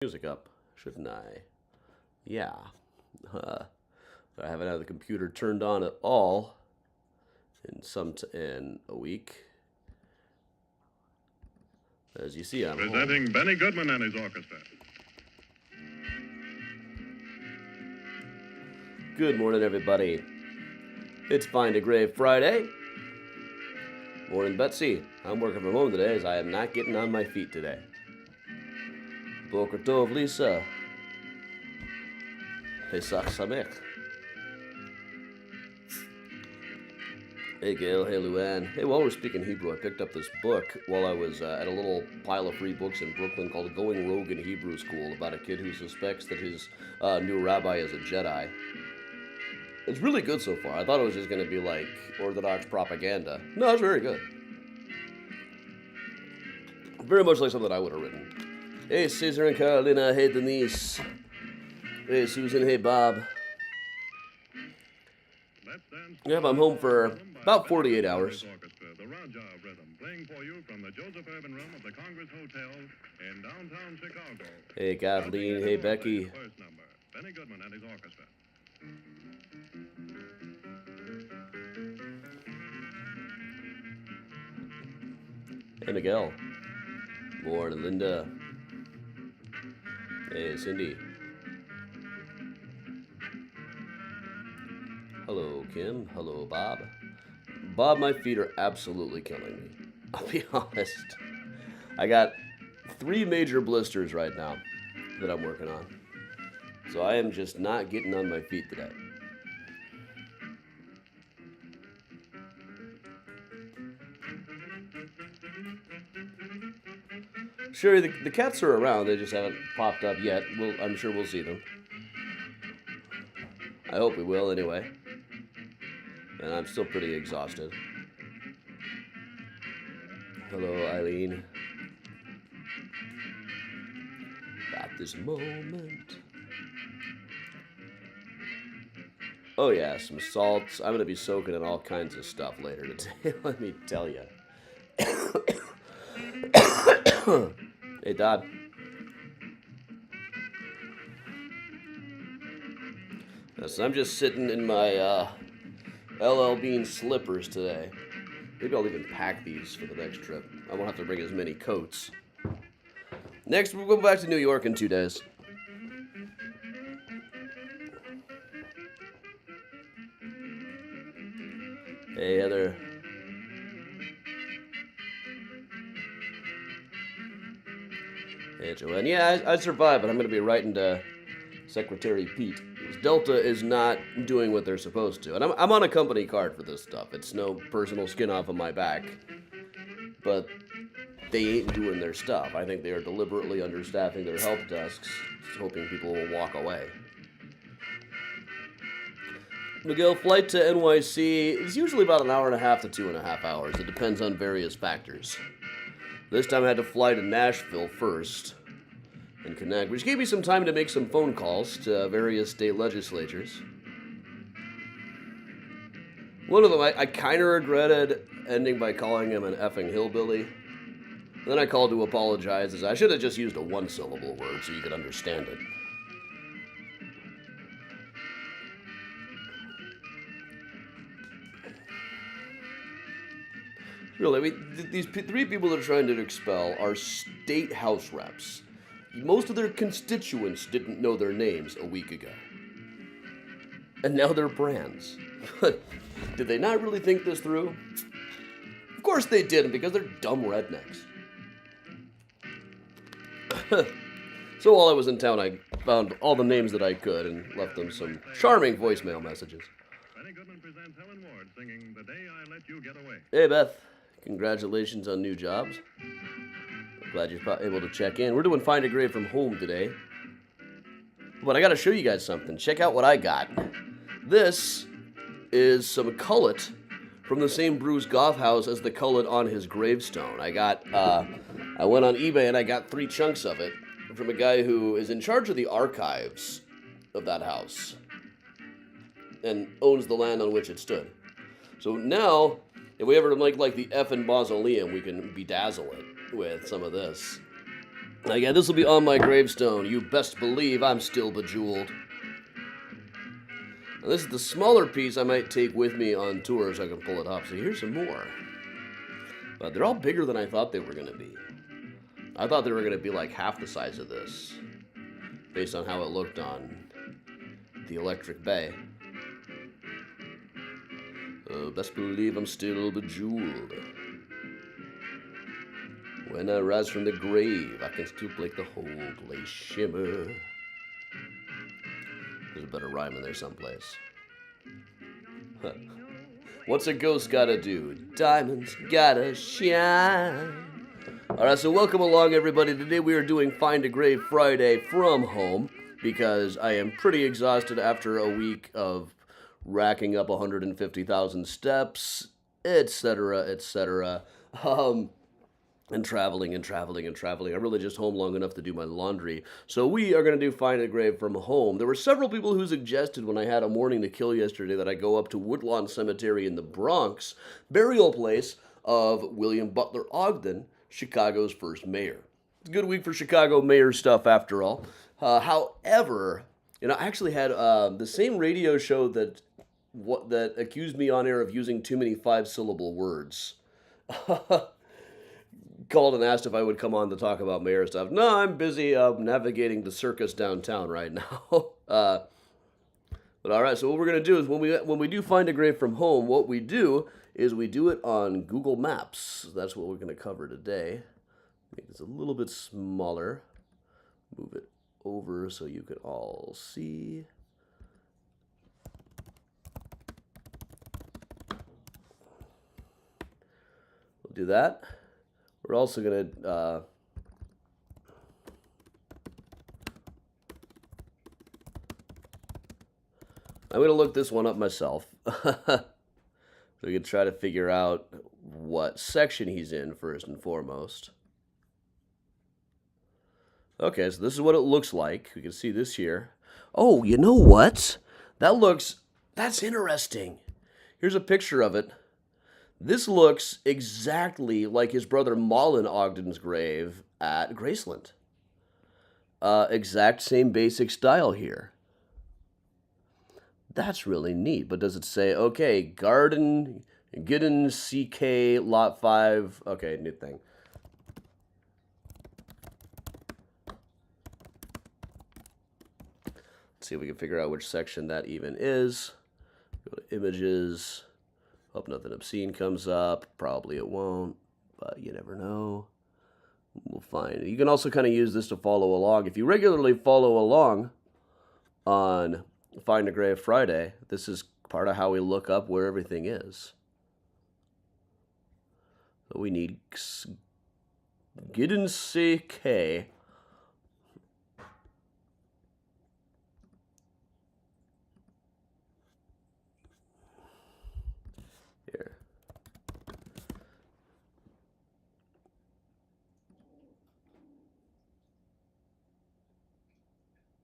Music up, shouldn't I? Yeah. I haven't had the computer turned on at all in a week. As you see, I'm presenting home. Benny Goodman and his orchestra. Good morning, everybody. It's FindaGrave Friday. Morning, Betsy. I'm working from home today as I am not getting on my feet today. Boker Tov, Lisa. Pesach Samech. Hey, Gail. Hey, Luann. Hey, while we're speaking Hebrew, I picked up this book while I was at a little pile of free books in Brooklyn called Going Rogue in Hebrew School about a kid who suspects that his new rabbi is a Jedi. It's really good so far. I thought it was just going to be like Orthodox propaganda. No, it's very good. Very much like something I would have written. Hey, Caesar and Carolina. Hey, Denise. Hey, Susan. Hey, Bob. Yep, I'm home for about 48 hours. The Raja of Rhythm, playing for you from the Joseph Urban Room of the Congress Hotel in downtown Chicago. Hey, Kathleen. Hey, Becky. First number, Benny Goodman and his orchestra. Hey, Miguel. Morning, Linda. Hey, Cindy. Hello, Kim. Hello, Bob. Bob, my feet are absolutely killing me. I'll be honest. I got 3 major blisters right now that I'm working on. So I am just not getting on my feet today. Sure, the cats are around. They just haven't popped up yet. I'm sure we'll see them. I hope we will anyway. And I'm still pretty exhausted. Hello, Eileen. At this moment. Oh yeah, some salts. I'm going to be soaking in all kinds of stuff later today, let me tell you. Hey, Dad. So I'm just sitting in my LL Bean slippers today. Maybe I'll even pack these for the next trip. I won't have to bring as many coats. Next, we'll go back to New York in 2 days. Hey, Heather. Hey, Joanne. Yeah, I survived, but I'm going to be writing to Secretary Pete. Delta is not doing what they're supposed to. And I'm on a company card for this stuff. It's no personal skin off of my back. But they ain't doing their stuff. I think they are deliberately understaffing their help desks, hoping people will walk away. Miguel, flight to NYC is usually about an hour and a half to 2.5 hours. It depends on various factors. This time I had to fly to Nashville first and connect, which gave me some time to make some phone calls to various state legislatures. One of them, I kind of regretted ending by calling him an effing hillbilly. Then I called to apologize, as I should have just used a 1-syllable word so you could understand it. Really, these 3 people they're trying to expel are state house reps. Most of their constituents didn't know their names a week ago. And now they're brands. Did they not really think this through? Of course they didn't, because they're dumb rednecks. So while I was in town, I found all the names that I could and left them some charming voicemail messages. Benny Goodman presents Helen Ward singing The Day I Let You Get Away. Hey, Beth. Congratulations on new jobs. Glad you're able to check in. We're doing FindaGrave from home today. But I got to show you guys something. Check out what I got. This is some cullet from the same Bruce Goff house as the cullet on his gravestone. I went on eBay and I got 3 chunks of it from a guy who is in charge of the archives of that house and owns the land on which it stood. So now, if we ever make like the effing mausoleum, we can bedazzle it with some of this. Yeah, this will be on my gravestone. You best believe I'm still bejeweled. Now, this is the smaller piece I might take with me on tour so I can pull it up. So here's some more. But they're all bigger than I thought they were going to be. I thought they were going to be like half the size of this, based on how it looked on the Electric Bay. Best believe I'm still bejeweled. When I rise from the grave, I can still make the whole place shimmer. There's a better rhyme in there someplace. What's a ghost gotta do? Diamonds gotta shine. Alright, so welcome along, everybody. Today we are doing FindaGrave Friday from home because I am pretty exhausted after a week of racking up 150,000 steps, etc., etc. And traveling. I'm really just home long enough to do my laundry. So we are going to do FindaGrave from home. There were several people who suggested when I had a morning to kill yesterday that I go up to Woodlawn Cemetery in the Bronx, burial place of William Butler Ogden, Chicago's first mayor. It's a good week for Chicago mayor stuff after all. However, I actually had the same radio show that accused me on air of using too many 5-syllable words. Called and asked if I would come on to talk about mayor stuff. No, I'm busy navigating the circus downtown right now. But all right, so what we're gonna do is when we do FindaGrave from home, what we do is we do it on Google Maps. That's what we're gonna cover today. Make this a little bit smaller. Move it over so you can all see. We'll do that. We're also going to I'm going to look this one up myself. So we can try to figure out what section he's in first and foremost. Okay, so this is what it looks like. We can see this here. Oh, you know what? That's interesting. Here's a picture of it. This looks exactly like his brother Malin Ogden's grave at Graceland. Exact same basic style here. That's really neat. But does it say, okay, Garden, Giddon, CK, Lot 5. Okay, new thing. Let's see if we can figure out which section that even is. Go to images. Hope nothing obscene comes up. Probably it won't, but you never know. We'll find. You can also kind of use this to follow along. If you regularly follow along on FindaGrave Friday, this is part of how we look up where everything is. So we need Giddon CK.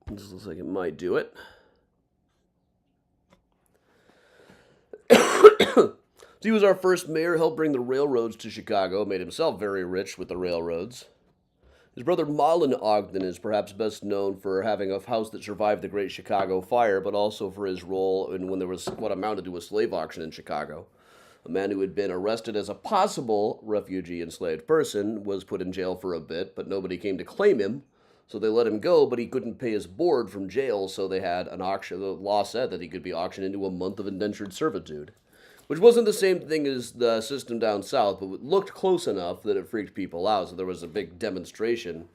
This looks like it might do it. So he was our first mayor, helped bring the railroads to Chicago, made himself very rich with the railroads. His brother Malin Ogden is perhaps best known for having a house that survived the Great Chicago Fire, but also for his role in when there was what amounted to a slave auction in Chicago. A man who had been arrested as a possible refugee enslaved person was put in jail for a bit, but nobody came to claim him. So they let him go, but he couldn't pay his board from jail, so they had an auction. The law said that he could be auctioned into a month of indentured servitude, which wasn't the same thing as the system down south, but it looked close enough that it freaked people out, so there was a big demonstration.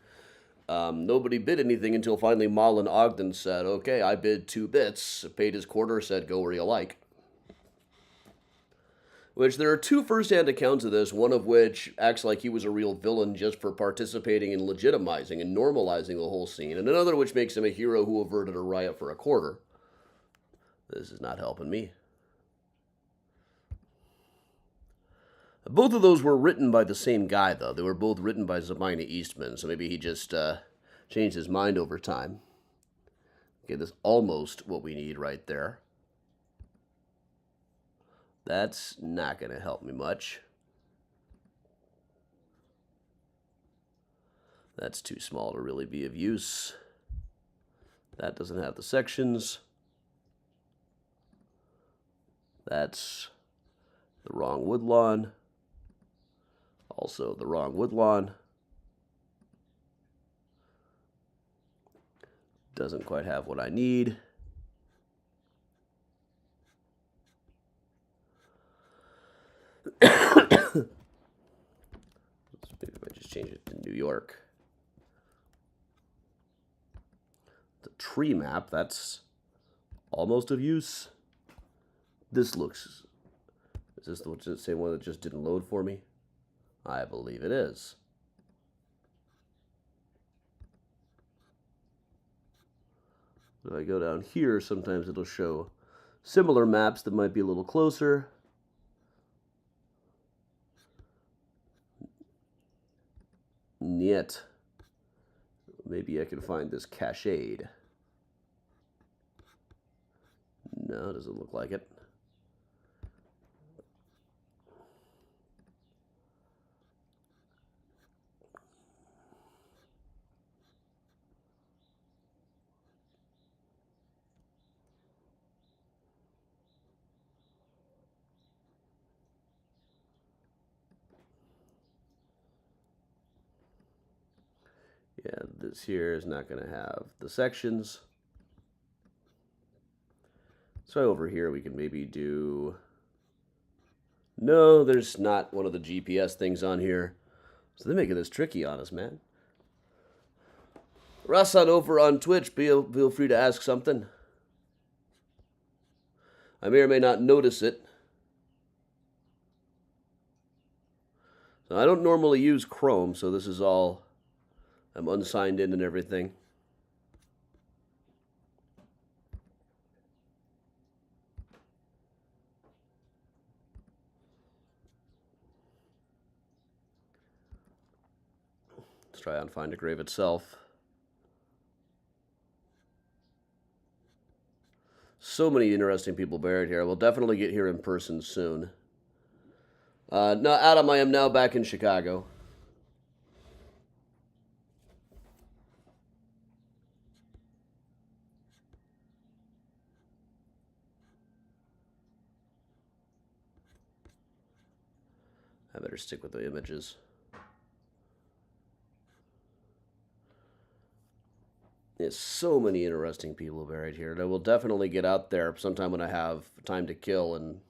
Nobody bid anything until finally Malin Ogden said, okay, I bid 2 bits, paid his quarter, said go where you like. Which there are 2 first-hand accounts of this, one of which acts like he was a real villain just for participating in legitimizing and normalizing the whole scene, and another which makes him a hero who averted a riot for a quarter. This is not helping me. Both of those were written by the same guy, though. They were both written by Zemina Eastman, so maybe he just changed his mind over time. Okay, that's almost what we need right there. That's not going to help me much. That's too small to really be of use. That doesn't have the sections. That's the wrong woodlawn. Also the wrong woodlawn. Doesn't quite have what I need. Maybe if I just change it to New York. The tree map, that's almost of use. This looks... Is this the same one that just didn't load for me? I believe it is. If I go down here, sometimes it'll show similar maps that might be a little closer. Yet, maybe I can find this cached. No, it doesn't look like it. Yeah, this here is not going to have the sections. So over here we can maybe do... No, there's not one of the GPS things on here. So they're making this tricky on us, man. Rasan over on Twitch, feel free to ask something. I may or may not notice it. So I don't normally use Chrome, so this is all... I'm unsigned in and everything. Let's try on FindaGrave itself. So many interesting people buried here. We'll definitely get here in person soon. No, Adam, I am now back in Chicago. I better stick with the images. There's so many interesting people buried here. And I will definitely get out there sometime when I have time to kill and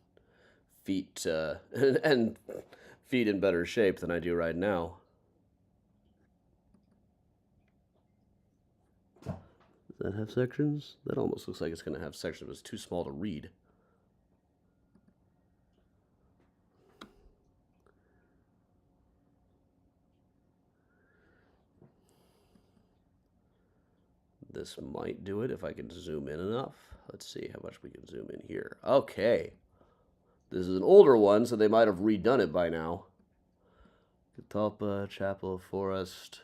feet and feet in better shape than I do right now. Does that have sections? That almost looks like it's going to have sections, but it's too small to read. This might do it if I can zoom in enough. Let's see how much we can zoom in here. Okay. This is an older one, so they might have redone it by now. Catalpa, Chapel of Forest,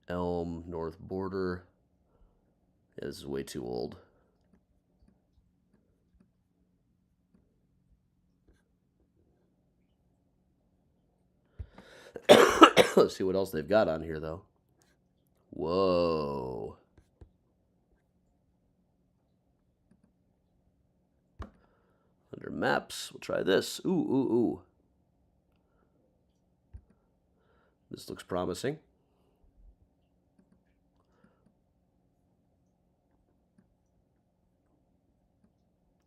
Elm, North Border. Yeah, this is way too old. Let's see what else they've got on here, though. Whoa. Under maps, we'll try this. Ooh, ooh, ooh. This looks promising.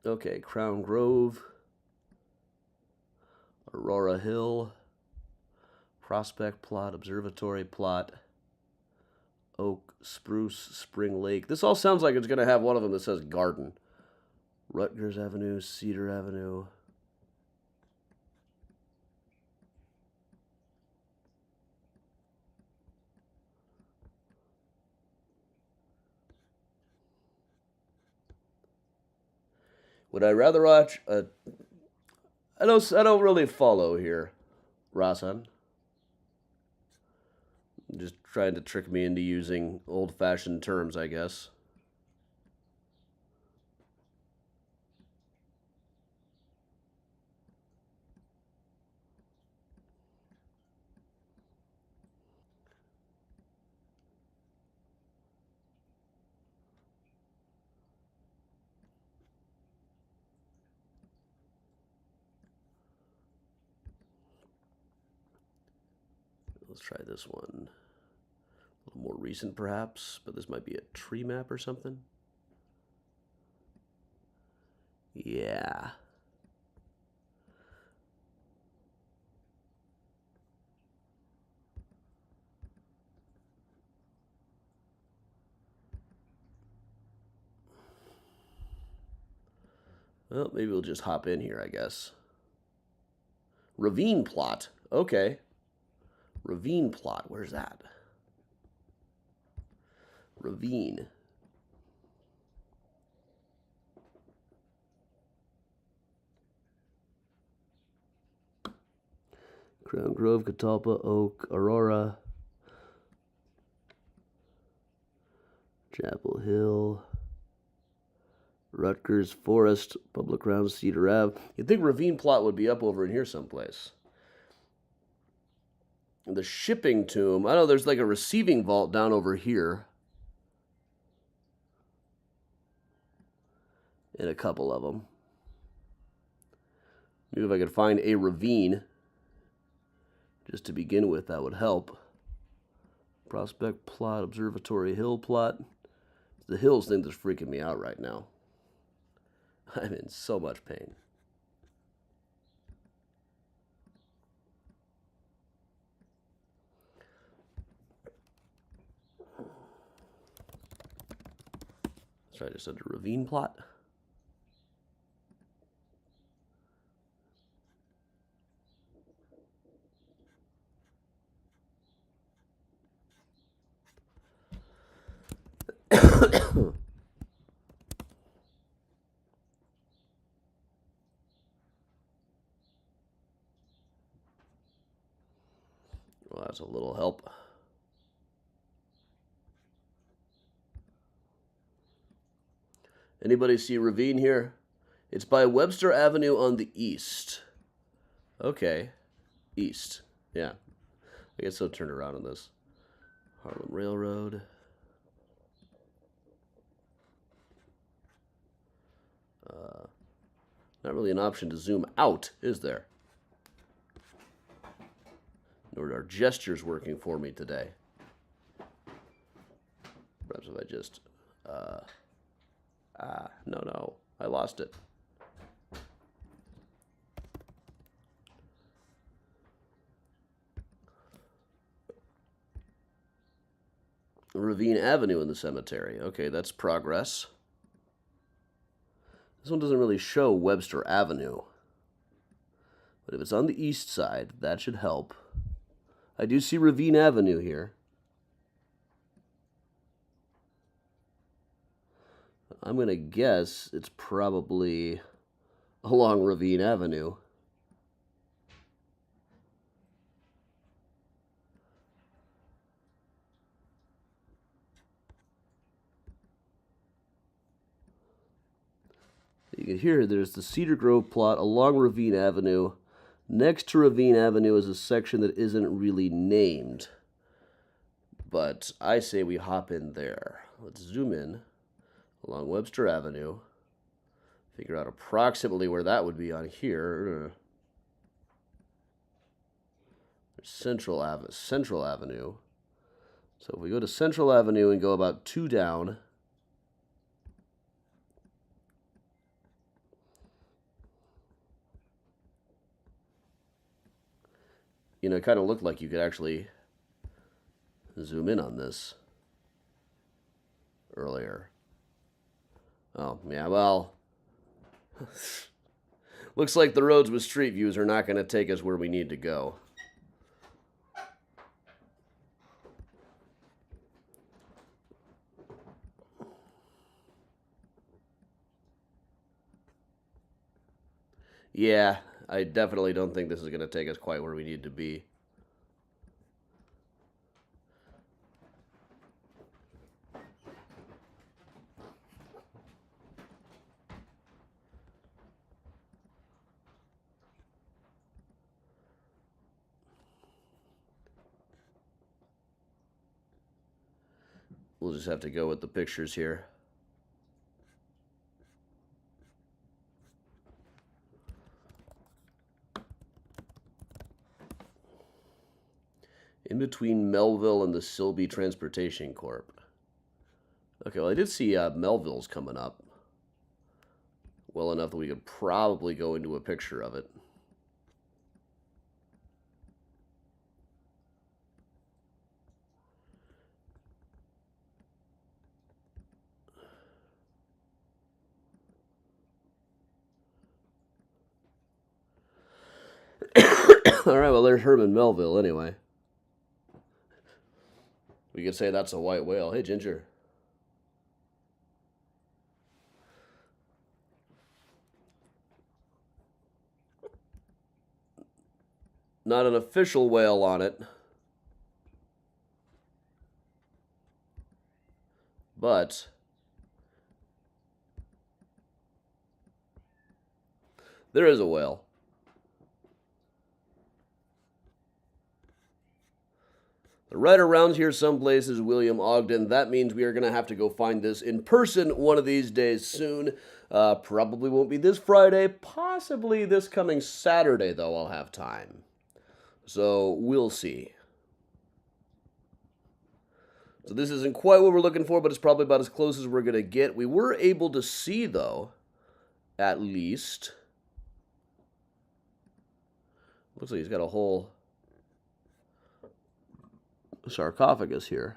Okay, Crown Grove, Aurora Hill, Prospect Plot, Observatory Plot, Oak, Spruce, Spring Lake. This all sounds like it's going to have one of them that says Garden. Rutgers Avenue, Cedar Avenue. Would I rather watch a... I don't really follow here, Rasan. Just trying to trick me into using old-fashioned terms, I guess. Let's try this one. A little more recent, perhaps, but this might be a tree map or something. Yeah. Well, maybe we'll just hop in here, I guess. Ravine plot. Okay. Ravine plot. Where's that? Ravine. Crown Grove, Catalpa, Oak, Aurora, Chapel Hill, Rutgers Forest, Public Grounds, Cedar Ave. You'd think Ravine plot would be up over in here someplace. The shipping tomb. I know there's like a receiving vault down over here. And a couple of them. Maybe if I could find a ravine just to begin with, that would help. Prospect plot, Observatory Hill plot. The hills thing that's freaking me out right now. I'm in so much pain. Let's try just under ravine plot. Well, that's a little help. Anybody see ravine here? It's by Webster Avenue on the east. Okay. East. Yeah. I guess I'll turn around on this. Harlem Railroad. Not really an option to zoom out, is there? Nor are gestures working for me today. Perhaps if I just... no. I lost it. Ravine Avenue in the cemetery. Okay, that's progress. This one doesn't really show Webster Avenue. But if it's on the east side, that should help. I do see Ravine Avenue here. I'm going to guess it's probably along Ravine Avenue. You can hear there's the Cedar Grove plot along Ravine Avenue. Next to Ravine Avenue is a section that isn't really named. But I say we hop in there. Let's zoom in along Webster Avenue. Figure out approximately where that would be on here. Central Avenue. So if we go to Central Avenue and go about 2 down... You know, it kind of looked like you could actually zoom in on this earlier. Oh, yeah, well, looks like the roads with street views are not going to take us where we need to go. Yeah, I definitely don't think this is going to take us quite where we need to be. We'll just have to go with the pictures here. In between Melville and the Silby Transportation Corp. Okay, well, I did see Melville's coming up. Well enough that we could probably go into a picture of it. All right, well, there's Herman Melville anyway. We could say that's a white whale. Hey, Ginger. Not an official whale on it. But there is a whale. Right around here someplace is William Ogden. That means we are going to have to go find this in person one of these days soon. Probably won't be this Friday. Possibly this coming Saturday, though, I'll have time. So we'll see. So this isn't quite what we're looking for, but it's probably about as close as we're going to get. We were able to see, though, at least. Looks like he's got a whole sarcophagus here.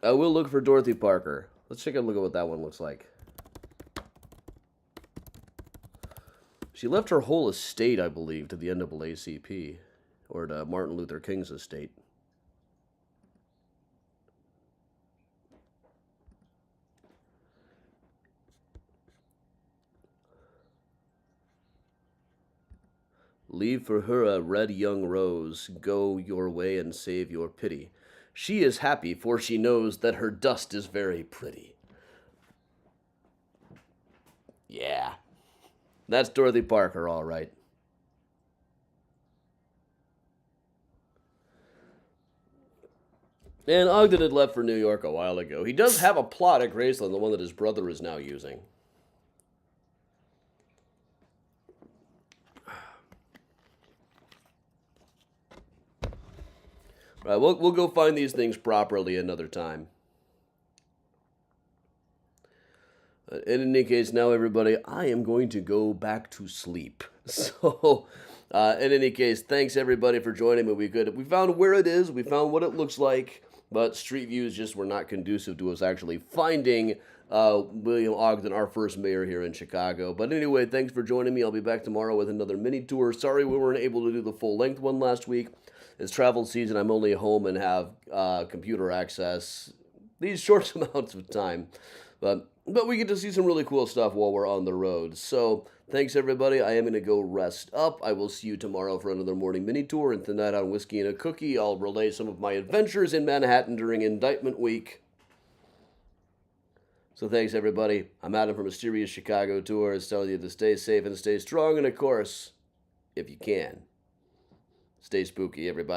I will look for Dorothy Parker. Let's take a look at what that one looks like. She left her whole estate, I believe, to the NAACP, or to Martin Luther King's estate. Leave for her a red young rose, go your way and save your pity. She is happy, for she knows that her dust is very pretty. Yeah, that's Dorothy Parker, all right. And Ogden had left for New York a while ago. He does have a plot at Graceland, the one that his brother is now using. Right, we'll go find these things properly another time. In any case, now everybody, I am going to go back to sleep. So, in any case, thanks everybody for joining me. We found where it is, we found what it looks like, but Street Views just were not conducive to us actually finding William Ogden, our first mayor here in Chicago. But anyway, thanks for joining me. I'll be back tomorrow with another mini tour. Sorry we weren't able to do the full length one last week. It's travel season. I'm only home and have computer access these short amounts of time. But we get to see some really cool stuff while we're on the road. So thanks, everybody. I am going to go rest up. I will see you tomorrow for another morning mini tour. And tonight on Whiskey and a Cookie, I'll relay some of my adventures in Manhattan during Indictment Week. So thanks, everybody. I'm Adam from Mysterious Chicago Tours, telling you to stay safe and stay strong. And, of course, if you can, stay spooky, everybody.